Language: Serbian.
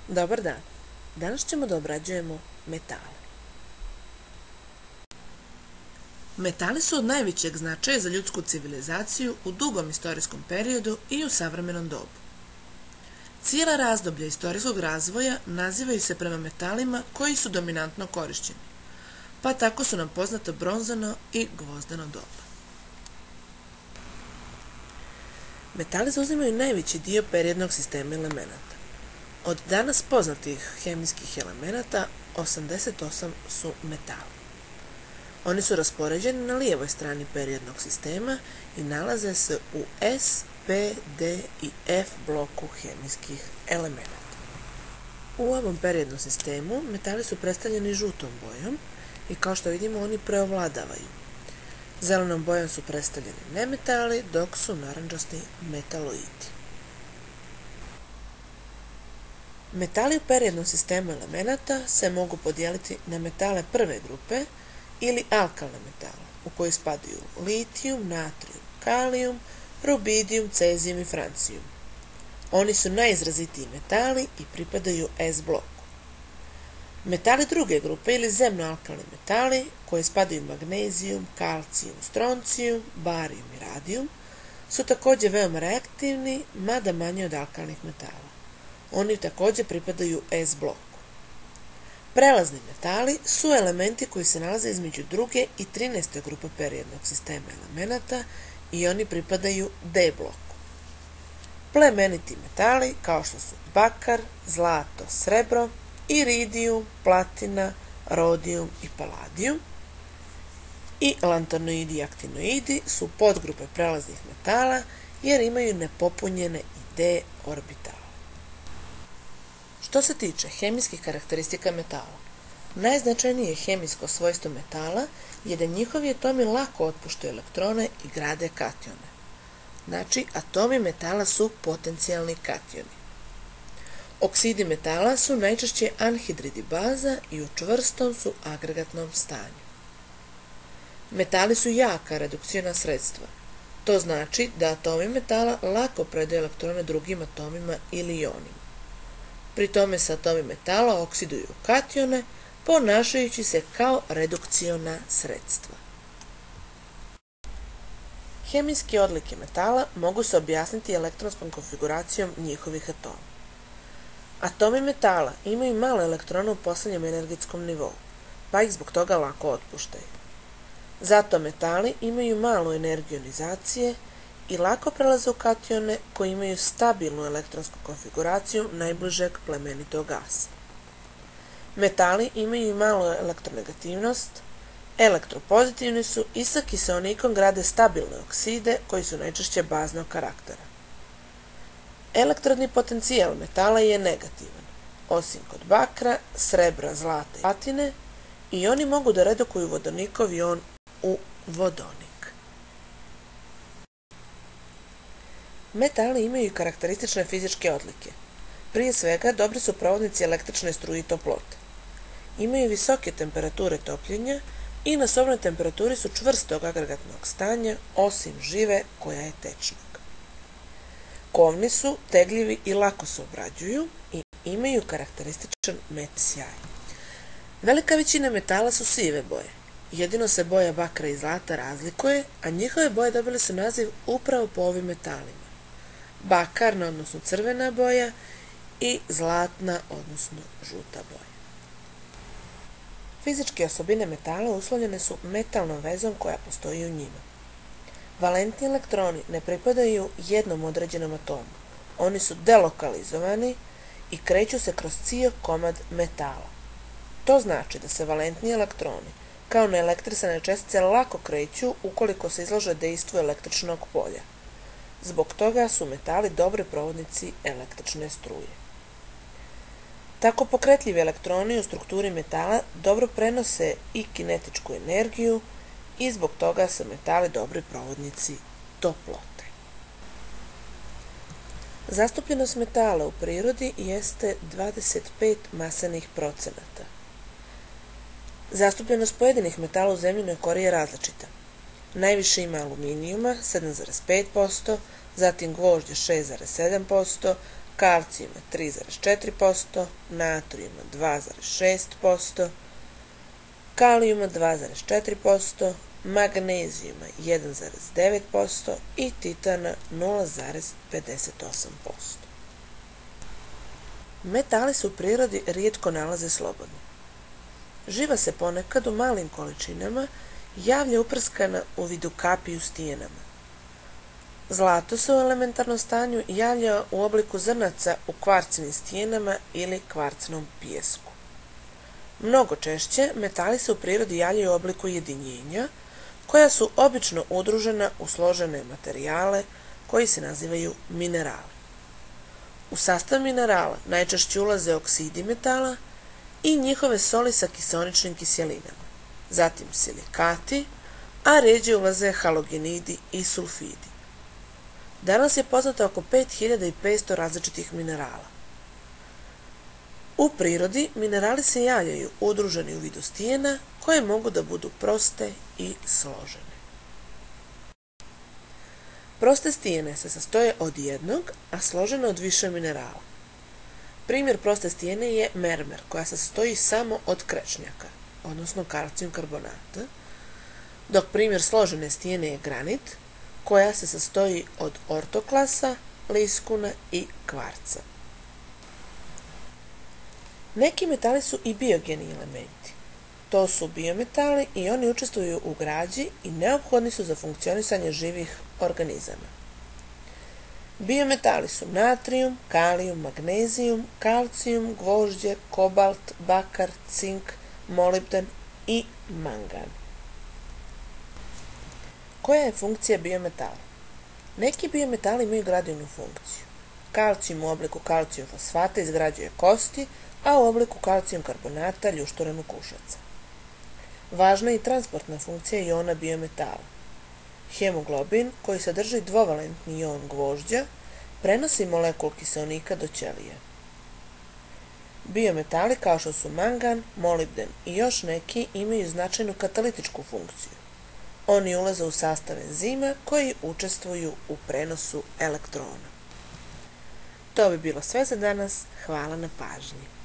Dobar dan. Danas ćemo da obrađujemo metale. Metali su od najvećeg značaja za ljudsku civilizaciju u dugom istorijskom periodu i u savremenom dobu. Cijela razdoblja istorijskog razvoja nazivaju se prema metalima koji su dominantno korišćeni, pa tako su nam poznata bronzano i gvozdeno doba. Metali zauzimaju najveći dio periodnog sistema elemenata. Od danas poznatih hemijskih elemenata, 88 su metali. Oni su raspoređeni na lijevoj strani periodnog sistema i nalaze se u S, P, D i F bloku hemijskih elemenata. U ovom periodnom sistemu metali su predstavljeni žutom bojom i kao što vidimo oni preovladavaju. Zelenom bojom su predstavljeni nemetali, dok su narandžasti metaloidi. Metali u periodnom sistemu elemenata se mogu podijeliti na metale prve grupe ili alkalne metale, u koji spadaju litijum, natrijum, kalijum, rubidijum, cezijum i francijum. Oni su najizrazitiji metali i pripadaju S bloku. Metali druge grupe ili zemno-alkalni metali, koji spadaju magnezijum, kalcijum, stroncijum, barijum i radijum, su također veoma reaktivni, mada manje od alkalnih metala. Oni također pripadaju S bloku. Prelazni metali su elementi koji se nalaze između druge i 13. grupe periodnog sistema elemenata i oni pripadaju D bloku. Plemeniti metali kao što su bakar, zlato, srebro, iridijum, platina, rodijum i paladijum i lantanoidi i aktinoidi su podgrupe prelaznih metala jer imaju nepopunjene i D orbitale. Što se tiče hemijskih karakteristika metala, najznačajnije hemijsko svojstvo metala je da njihovi atomi lako otpuštaju elektrone i grade katione. Znači, atomi metala su potencijalni kationi. Oksidi metala su najčešće anhidridi baza i u čvrstom su agregatnom stanju. Metali su jaka redukciona sredstva. To znači da atomi metala lako predaju elektrone drugim atomima ili ionima. Pri tome se atomi metala oksiduju u katione, ponašajući se kao redukciona sredstva. Hemijske odlike metala mogu se objasniti elektronskom konfiguracijom njihovih atoma. Atomi metala imaju malo elektrona u poslednjem energetskom nivou, pa ih zbog toga lako otpuštaju. Zato metali imaju malu energiju ionizacije i lako prelaze u katione koji imaju stabilnu elektronsku konfiguraciju najbližeg plemenitog gasa. Metali imaju i malu elektronegativnost, elektropozitivni su i sa kiseonikom grade stabilne okside koji su najčešće baznog karaktera. Elektrodni potencijal metala je negativan, osim kod bakra, srebra, zlata i platine, i oni mogu da redukuju vodonikov ion u vodonik. Metali imaju karakteristične fizičke odlike. Prije svega, dobri su provodnici električne struje i toplote. Imaju visoke temperature topljenja i na sobnoj temperaturi su čvrstog agregatnog stanja, osim žive koja je tečnog. Kovni su, tegljivi i lako se obrađuju i imaju karakterističan met sjaj. Velika većina metala su sive boje. Jedino se boja bakra i zlata razlikuje, a njihove boje dobile su naziv upravo po ovim metalima. Bakarna, odnosno crvena boja, i zlatna, odnosno žuta boja. Fizičke osobine metala uslovljene su metalnom vezom koja postoji u njima. Valentni elektroni ne pripadaju jednom određenom atomu. Oni su delokalizovani i kreću se kroz cijel komad metala. To znači da se valentni elektroni, kao neelektrisane čestice, lako kreću ukoliko se izlože dejstvu električnog polja. Zbog toga su metali dobri provodnici električne struje. Tako pokretljivi elektroni u strukturi metala dobro prenose i kinetičku energiju i zbog toga su metali dobri provodnici toplote. Zastupljenost metala u prirodi jeste 25 masenih procenata. Zastupljenost pojedinih metala u zemljinoj kori je različita. Najviše ima aluminijuma 7,5%, zatim gvožđe 6,7%, kalcijum 3,4%, natrijum 2,6%, kalijum 2,4%, magnezijuma 1,9% i titana 0,58%. Metali se u prirodi rijetko nalaze slobodno. Živa se ponekad u malim količinama javlja uprskana u vidu kapi u stijenama. Zlato se u elementarnom stanju javlja u obliku zrnaca u kvarcnim stijenama ili kvarcnom pijesku. Mnogo češće metali se u prirodi javljaju u obliku jedinjenja, koja su obično udružena u složene materijale koji se nazivaju minerali. U sastav minerala najčešće ulaze oksidi metala i njihove soli sa kiseoničnim kiselinama, zatim silikati, a rjeđe ulaze halogenidi i sulfidi. Danas je poznato oko 5500 različitih minerala. U prirodi minerali se javljaju udruženi u vidu stijena koje mogu da budu proste i složene. Proste stijene se sastoje od jednog, a složene od više minerala. Primjer proste stijene je mermer, koja se sastoji samo od krečnjaka, odnosno kalcijum karbonata, dok primjer složene stijene je granit, koja se sastoji od ortoklasa, liskuna i kvarca. Neki metali su i biogeni elementi. To su biometali i oni učestvuju u građi i neophodni su za funkcionisanje živih organizama. Biometali su natrijum, kalijum, magnezijum, kalcijum, gvožđe, kobalt, bakar, cink, molibden i mangan. Koja je funkcija biometala? Neki biometali imaju gradivnu funkciju. Kalcijum u obliku kalcijum fosfata izgrađuje kosti, a u obliku kalcijum karbonata ljušture mukušaca. Važna je i transportna funkcija iona biometala. Hemoglobin, koji sadrži dvovalentni ion gvožđa, prenosi molekul kiseonika do ćelije. Biometali kao što su mangan, molibden i još neki imaju značajnu katalitičku funkciju. Oni ulaze u sastav enzima koji učestvuju u prenosu elektrona. To bi bilo sve za danas. Hvala na pažnji.